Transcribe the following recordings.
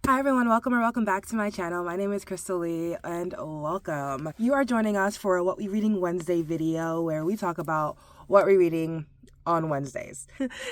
Hi everyone, welcome or welcome back to my channel. My name is Crystal Lee and welcome. You are joining us for a What We Reading Wednesday video where we talk about what we're reading on Wednesdays.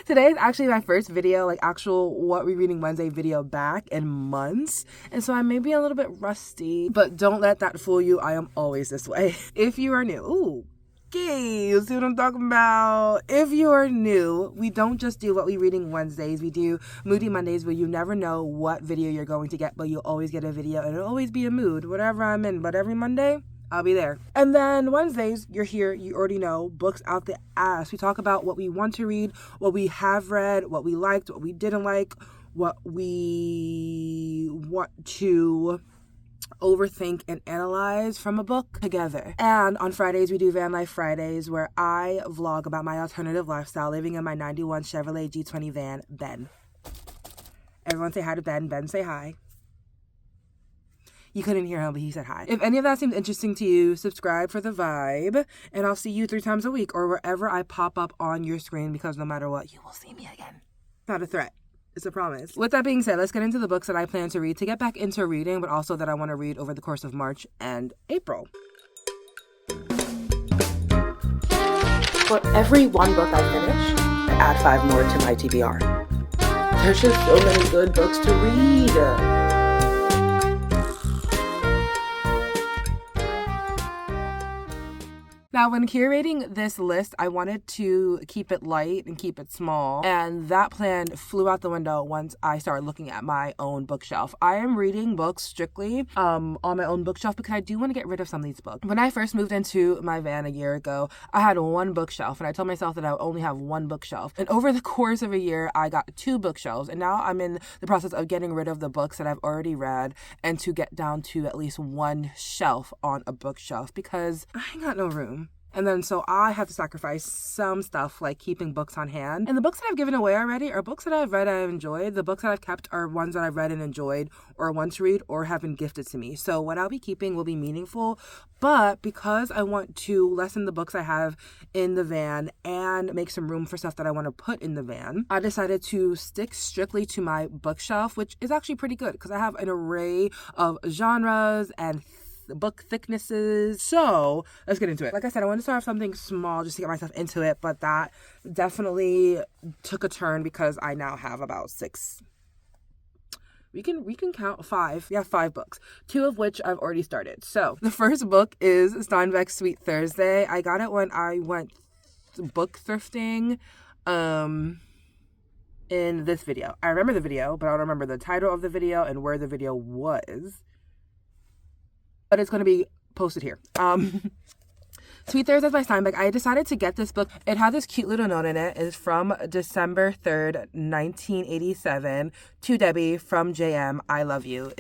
Today is actually my first video, like actual What We Reading Wednesday video back in months. And so I may be a little bit rusty, but don't let that fool you. I am always this way. If you are new, okay, you see what I'm talking about? If you are new, we don't just do What We Reading Wednesdays. We do Moody Mondays where you never know what video you're going to get, but you'll always get a video and it'll always be a mood, whatever I'm in. But every Monday, I'll be there. And then Wednesdays, you're here, you already know, books out the ass. We talk about what we want to read, what we have read, what we liked, what we didn't like, what we want to overthink and analyze from a book together. And on Fridays we do Van Life Fridays where I vlog about my alternative lifestyle living in my 91 Chevrolet G20 van, Ben. Everyone say hi to Ben. Ben, say hi. You couldn't hear him, but he said hi. If any of that seems interesting to you, subscribe for the vibe, and I'll see you 3 times a week or wherever I pop up on your screen, because no matter what, you will see me again. Not a threat. It's a promise. With that being said, let's get into the books that I plan to read to get back into reading, but also that I want to read over the course of March and April. For every one book I finish, I add 5 more to my TBR. There's just so many good books to read. Now, when curating this list, I wanted to keep it light and keep it small, and that plan flew out the window once I started looking at my own bookshelf. I am reading books strictly on my own bookshelf because I do want to get rid of some of these books. When I first moved into my van a year ago, I had 1 bookshelf, and I told myself that I would only have 1 bookshelf. And over the course of a year, I got 2 bookshelves, and now I'm in the process of getting rid of the books that I've already read and to get down to at least 1 shelf on a bookshelf because I ain't got no room. And then so I have to sacrifice some stuff like keeping books on hand. And the books that I've given away already are books that I've read and I've enjoyed. The books that I've kept are ones that I've read and enjoyed or want to read or have been gifted to me. So what I'll be keeping will be meaningful. But because I want to lessen the books I have in the van and make some room for stuff that I want to put in the van, I decided to stick strictly to my bookshelf, which is actually pretty good because I have an array of genres and book thicknesses. So let's get into it. Like I said, I want to start off something small just to get myself into it, but that definitely took a turn because I now have about 6. We can count 5. We have 5 books, 2 of which I've already started. So the first book is Steinbeck's Sweet Thursday. I got it when I went book thrifting in this video. I remember the video, but I don't remember the title of the video and where the video was. But it's going to be posted here. Sweet Thursday by Steinbeck. I decided to get this book. It had this cute little note in it. It's from December 3rd, 1987. To Debbie from JM. I love you.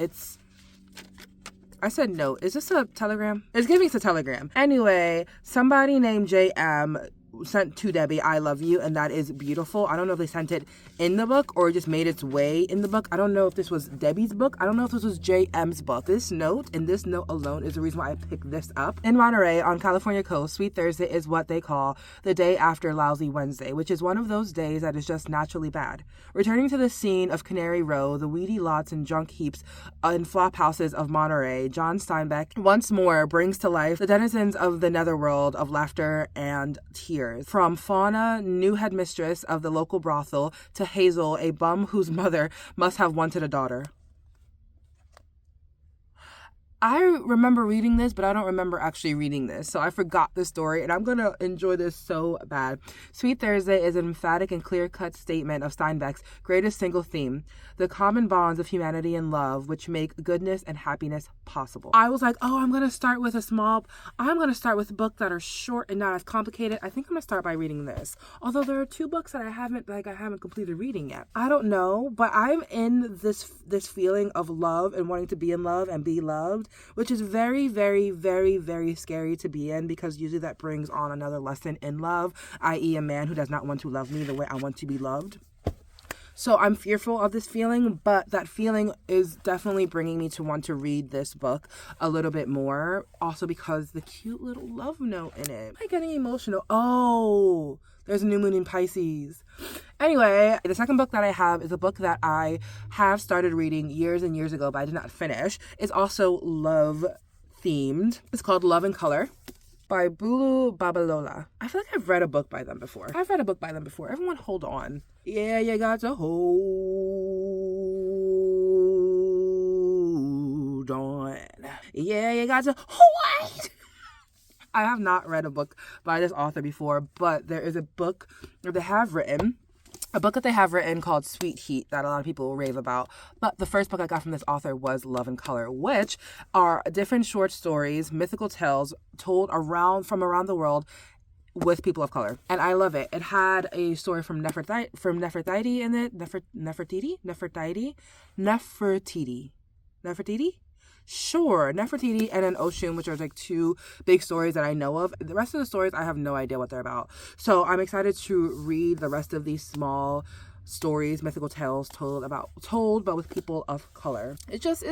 I said note. Is this a telegram? It's giving us a telegram. Anyway, somebody named JM sent to Debbie, I love you, and that is beautiful. I don't know if they sent it in the book or just made its way in the book. I don't know if this was Debbie's book. I don't know if this was JM's book. This note and this note alone is the reason why I picked this up. In Monterey on California coast, Sweet Thursday is what they call the day after Lousy Wednesday, which is one of those days that is just naturally bad. Returning to the scene of Canary Row, the weedy lots and junk heaps and flop houses of Monterey, John Steinbeck once more brings to life the denizens of the netherworld of laughter and tears. From Fauna, new headmistress of the local brothel, to Hazel, a bum whose mother must have wanted a daughter. I remember reading this, but I don't remember actually reading this. So I forgot the story, and I'm going to enjoy this so bad. Sweet Thursday is an emphatic and clear-cut statement of Steinbeck's greatest single theme, the common bonds of humanity and love, which make goodness and happiness possible. I was like, oh, I'm going to start with books that are short and not as complicated. I think I'm going to start by reading this. Although there are 2 books that I haven't completed reading yet. I don't know, but I'm in this feeling of love and wanting to be in love and be loved, which is very, very, very, very scary to be in because usually that brings on another lesson in love, i.e. a man who does not want to love me the way I want to be loved. So I'm fearful of this feeling, but that feeling is definitely bringing me to want to read this book a little bit more. Also because the cute little love note in it. Am I getting emotional? Oh, There's a new moon in Pisces. Anyway, the second book that I have is a book that I have started reading years and years ago, but I did not finish. It's also love themed. It's called Love in Color by Bulu Babalola. I feel like I've read a book by them before. Everyone hold on. Yeah, you got to hold on. Yeah, you got to hold. I have not read a book by this author before, but there is a book that they have written called Sweet Heat that a lot of people rave about. But the first book I got from this author was Love in Color, which are different short stories, mythical tales told from around the world with people of color. And I love it. It had a story from Nefertiti in it. Nefertiti? Sure, Nefertiti and then Oshun, which are like two big stories that I know of. The rest of the stories, I have no idea what they're about. So I'm excited to read the rest of these small stories, mythical tales told but with people of color. It's just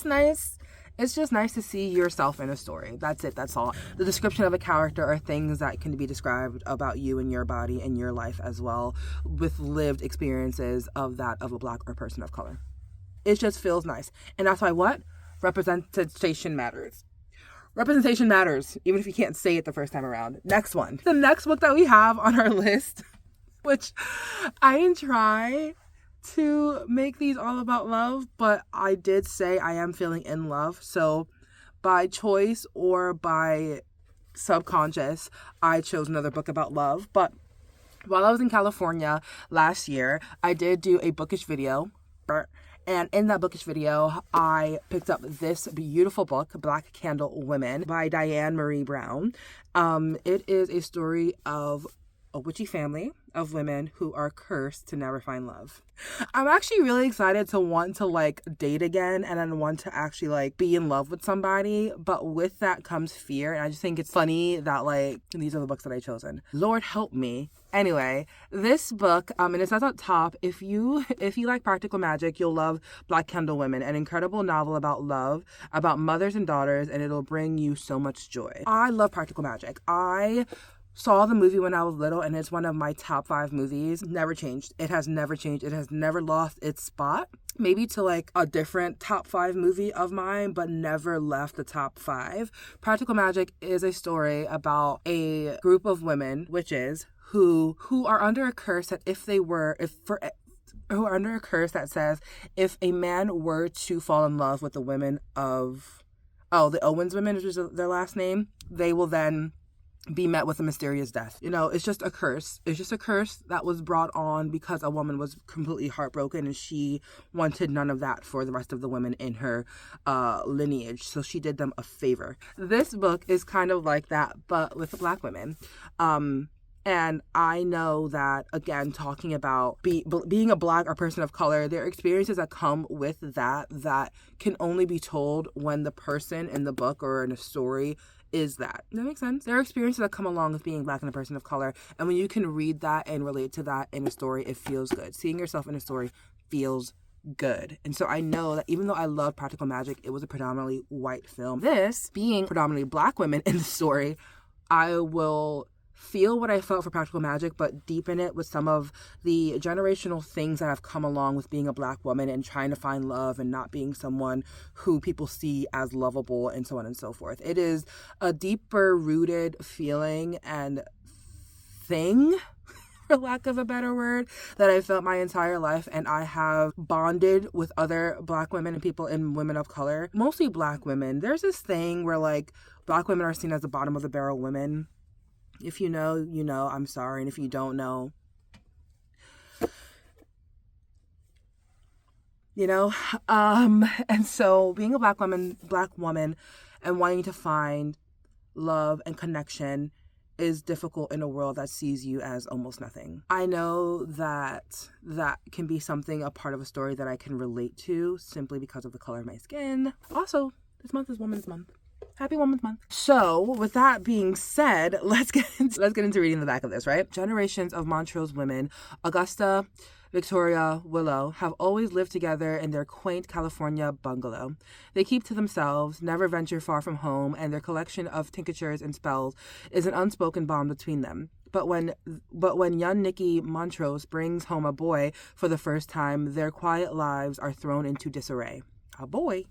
nice. It's just nice to see yourself in a story. That's it. That's all. The description of a character are things that can be described about you and your body and your life as well, with lived experiences of that of a Black or person of color. It just feels nice. And that's why what? Representation matters. Representation matters, even if you can't say it the first time around. Next one. The next book that we have on our list, which I didn't try to make these all about love, but I did say I am feeling in love. So by choice or by subconscious, I chose another book about love. But while I was in California last year, I did do a bookish video. And in that bookish video, I picked up this beautiful book, Black Candle Women by Diane Marie Brown. It is a story of a witchy family of women who are cursed to never find love. I'm actually really excited to want to like date again and then want to actually like be in love with somebody. But with that comes fear. And I just think it's funny that like these are the books that I chosen. Lord help me. Anyway, this book, and it says up top, if you like practical magic, you'll love Black Candle Women, an incredible novel about love, about mothers and daughters, and it'll bring you so much joy. I love practical magic. I saw the movie when I was little, and it's one of my top 5 movies. Never changed. It has never changed. It has never lost its spot. Maybe to like a different top 5 movie of mine, but never left the top 5. Practical Magic is a story about a group of women, witches, who are under a curse that who are under a curse that says if a man were to fall in love with the women of the Owens women, which is their last name, they will then be met with a mysterious death. You know, it's just a curse. It's just a curse that was brought on because a woman was completely heartbroken and she wanted none of that for the rest of the women in her lineage. So she did them a favor. This book is kind of like that, but with Black women. And I know that, again, talking about being a Black or person of color, there are experiences that come with that can only be told when the person in the book or in a story is that. That makes sense? There are experiences that come along with being Black and a person of color. And when you can read that and relate to that in a story, it feels good. Seeing yourself in a story feels good. And so I know that even though I love practical magic, it was a predominantly white film. This being predominantly Black women in the story, I will feel what I felt for practical magic, but deepen it with some of the generational things that have come along with being a Black woman and trying to find love and not being someone who people see as lovable and so on and so forth. It is a deeper rooted feeling and thing, for lack of a better word, that I felt my entire life, and I have bonded with other Black women and people and women of color, mostly Black women. There's this thing where like Black women are seen as the bottom of the barrel women. If you know, you know. I'm sorry. And if you don't know, you know. And so being a Black woman and wanting to find love and connection is difficult in a world that sees you as almost nothing. I know that can be a part of a story that I can relate to simply because of the color of my skin. Also, this month is Women's Month. Happy Women's Month. So, with that being said, let's get into reading the back of this, right? Generations of Montrose women, Augusta, Victoria, Willow, have always lived together in their quaint California bungalow. They keep to themselves, never venture far from home, and their collection of tinctures and spells is an unspoken bond between them. but when young Nikki Montrose brings home a boy for the first time, their quiet lives are thrown into disarray. A boy.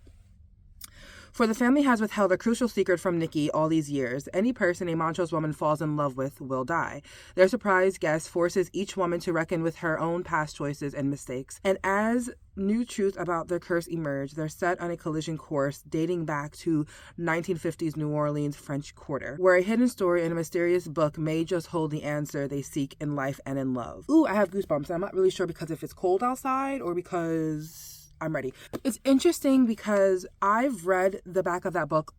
For the family has withheld a crucial secret from Nikki all these years. Any person a Montrose woman falls in love with will die. Their surprise guest forces each woman to reckon with her own past choices and mistakes. And as new truths about their curse emerge, they're set on a collision course dating back to 1950s New Orleans French Quarter, where a hidden story in a mysterious book may just hold the answer they seek in life and in love. Ooh, I have goosebumps. I'm not really sure because if it's cold outside or because I'm ready. It's interesting because I've read the back of that book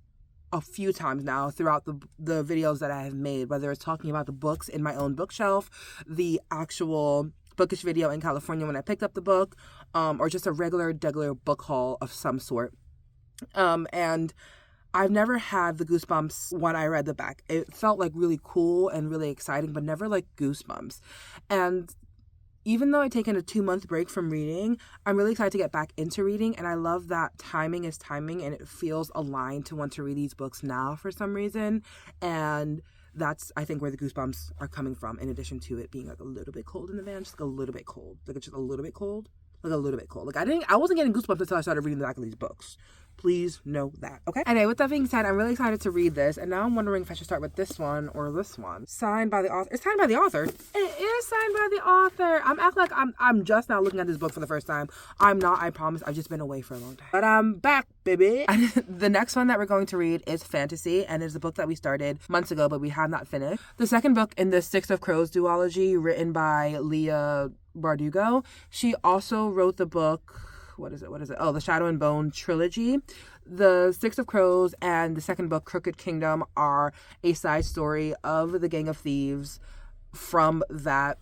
a few times now throughout the videos that I have made, whether it's talking about the books in my own bookshelf, the actual bookish video in California when I picked up the book, or just a regular book haul of some sort. And I've never had the goosebumps when I read the back. It felt like really cool and really exciting, but never like goosebumps. And even though I've taken a 2-month break from reading, I'm really excited to get back into reading. And I love that timing is timing and it feels aligned to want to read these books now for some reason. And that's, I think, where the goosebumps are coming from, in addition to it being like a little bit cold in the van, just like a little bit cold. Like it's just a little bit cold. Like a little bit cold. Like I wasn't getting goosebumps until I started reading the back of these books. Please know that, okay? Anyway, with that being said, I'm really excited to read this, and now I'm wondering if I should start with this one or this one. Signed by the author. It's signed by the author. It is signed by the author. I'm acting like I'm just now looking at this book for the first time. I'm not, I promise. I've just been away for a long time. But I'm back, baby. The next one that we're going to read is fantasy, and it's a book that we started months ago, but we have not finished. The second book in the Six of Crows duology, written by Leah Bardugo. She also wrote the book, what is it? Oh, the Shadow and Bone trilogy. The Six of Crows and the second book, Crooked Kingdom, are a side story of the Gang of Thieves from that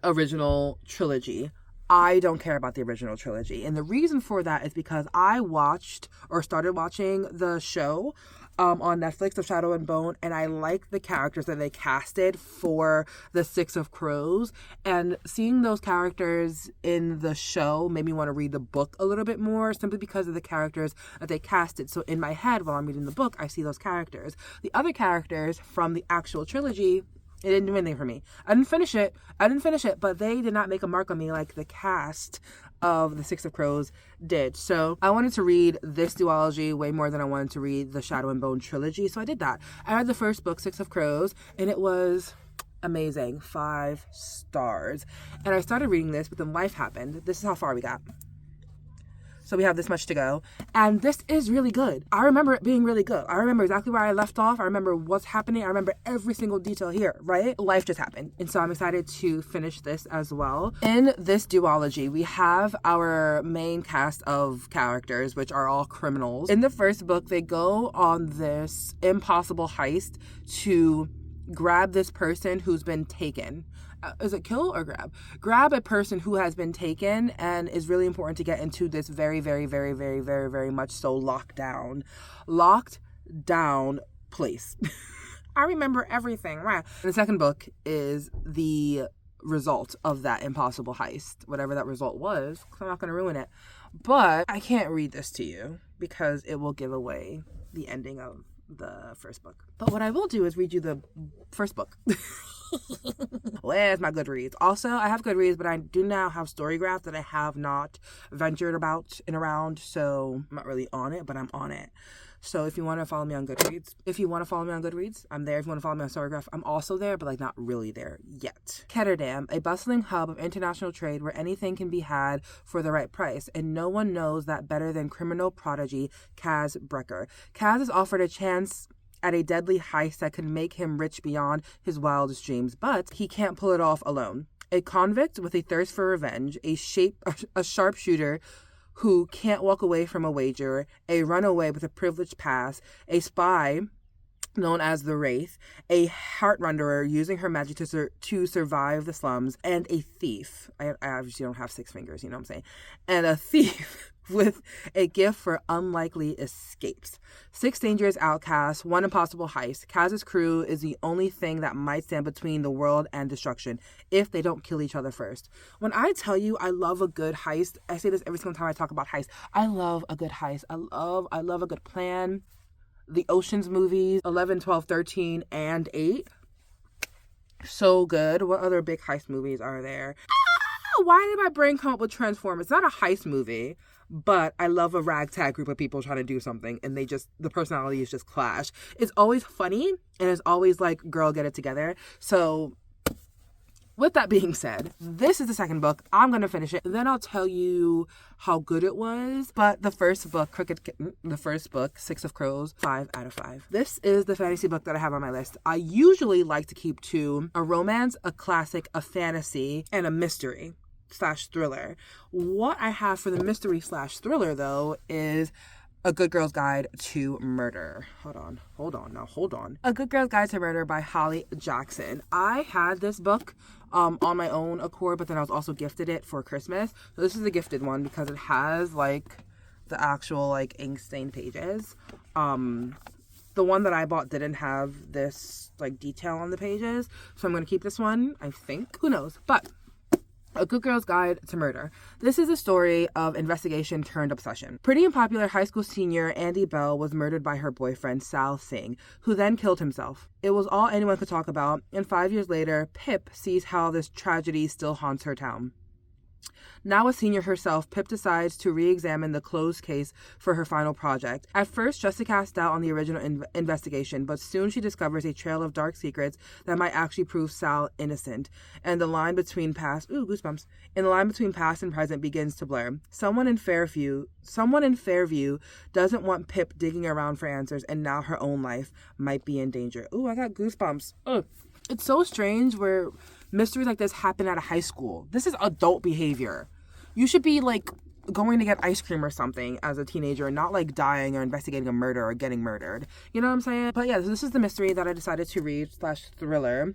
original trilogy. I don't care about the original trilogy. And the reason for that is because I started watching the show on Netflix, of Shadow and Bone, and I like the characters that they casted for the Six of Crows, and seeing those characters in the show made me want to read the book a little bit more, simply because of the characters that they casted. So in my head, while I'm reading the book, I see those characters. The other characters from the actual trilogy, it didn't do anything for me. I didn't finish it, but they did not make a mark on me like the cast of the Six of Crows did. So I wanted to read this duology way more than I wanted to read the Shadow and Bone trilogy. So I did that. I read the first book, Six of Crows, and it was amazing. 5 stars. And I started reading this, but then life happened. This is how far we got. So we have this much to go. And this is really good. I remember it being really good. I remember exactly where I left off. I remember what's happening. I remember every single detail here, right? Life just happened. And so I'm excited to finish this as well. In this duology, we have our main cast of characters, which are all criminals. In the first book, they go on this impossible heist to grab this person who's been taken. Is it kill or grab? Grab a person who has been taken and is really important to get into this very, very, very, very, very, very much so locked down place. I remember everything. Right. The second book is the result of that impossible heist, whatever that result was, because I'm not going to ruin it. But I can't read this to you because it will give away the ending of the first book. But what I will do is read you the first book. Where's my Goodreads? Also, I have Goodreads, but I do now have Storygraph that I have not ventured about and around, so I'm not really on it, but I'm on it. So if you want to follow me on Goodreads, I'm there. If you want to follow me on Storygraph, I'm also there, but like not really there yet. Ketterdam, a bustling hub of international trade where anything can be had for the right price, and no one knows that better than criminal prodigy Kaz Brecker. Kaz is offered a chance at a deadly heist that could make him rich beyond his wildest dreams, but he can't pull it off alone. A convict with a thirst for revenge, a sharpshooter who can't walk away from a wager, a runaway with a privileged past, a spy known as the Wraith, a heart-renderer using her magic to survive the slums, and a thief. I obviously don't have 6 fingers, you know what I'm saying? And a thief with a gift for unlikely escapes. 6 dangerous outcasts, 1 impossible heist. Kaz's crew is the only thing that might stand between the world and destruction if they don't kill each other first. When I tell you I love a good heist, I say this every single time I talk about heist. I love a good heist. I love a good plan. The Ocean's movies, 11, 12, 13, and 8. So good. What other big heist movies are there? Why did my brain come up with Transformers? It's not a heist movie, but I love a ragtag group of people trying to do something and the personalities just clash. It's always funny and it's always like, girl, get it together. So with that being said, this is the second book. I'm going to finish it. Then I'll tell you how good it was. But the first book, Six of Crows, 5 out of 5. This is the fantasy book that I have on my list. I usually like to keep two: a romance, a classic, a fantasy, and a mystery / thriller. What I have for the mystery / thriller, though, is A Good Girl's Guide to Murder. Hold on. A Good Girl's Guide to Murder by Holly Jackson. I had this book on my own accord, but then I was also gifted it for Christmas. So this is a gifted one because it has like the actual like ink stained pages. The one that I bought didn't have this like detail on the pages, so I'm gonna keep this one, I think. Who knows? But A Good Girl's Guide to Murder. This is a story of investigation turned obsession. Pretty and popular high school senior Andy Bell was murdered by her boyfriend Sal Singh, who then killed himself. It was all anyone could talk about, and 5 years later, Pip sees how this tragedy still haunts her town. Now a senior herself, Pip decides to re-examine the closed case for her final project. At first, just to cast doubt on the original investigation, but soon she discovers a trail of dark secrets that might actually prove Sal innocent. And the line between past and present begins to blur. Someone in Fairview doesn't want Pip digging around for answers, and now her own life might be in danger. Ooh, I got goosebumps. Ugh. It's so strange where mysteries like this happen at a high school. This is adult behavior. You should be like going to get ice cream or something as a teenager, not like dying or investigating a murder or getting murdered. You know what I'm saying? But yeah, this is the mystery that I decided to read / thriller.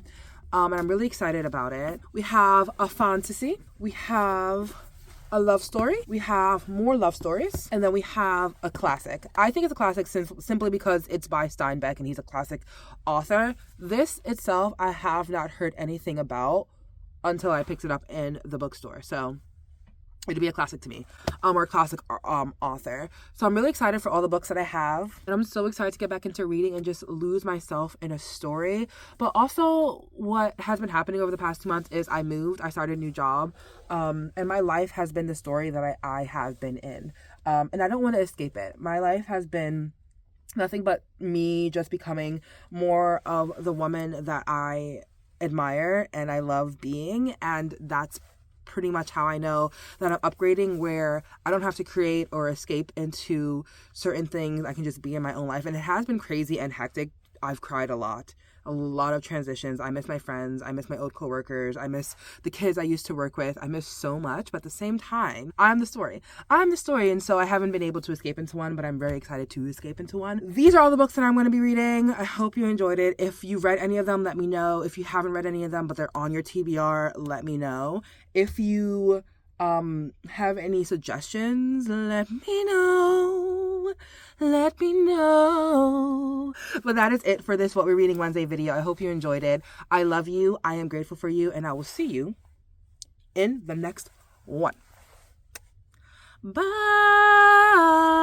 And I'm really excited about it. We have a fantasy. We have a love story. We have more love stories. And then we have a classic. I think it's a classic simply because it's by Steinbeck and he's a classic author. This itself, I have not heard anything about until I picked it up in the bookstore. So it'd be a classic to me, or a classic author. So I'm really excited for all the books that I have. And I'm so excited to get back into reading and just lose myself in a story. But also what has been happening over the past 2 months is I moved, I started a new job. And my life has been the story that I have been in. And I don't want to escape it. My life has been nothing but me just becoming more of the woman that I admire and I love being. And that's pretty much how I know that I'm upgrading, where I don't have to create or escape into certain things. I can just be in my own life. And it has been crazy and hectic. I've cried a lot of transitions. I miss my friends. I miss my old coworkers. I miss the kids I used to work with. I miss so much, but at the same time, I'm the story. And so I haven't been able to escape into one, but I'm very excited to escape into one. These are all the books that I'm going to be reading. I hope you enjoyed it. If you read any of them, let me know. If you haven't read any of them, but they're on your TBR, let me know. If you have any suggestions, let me know. But that is it for this What We're Reading Wednesday video. I hope you enjoyed it. I love you. I am grateful for you. And I will see you in the next one. Bye.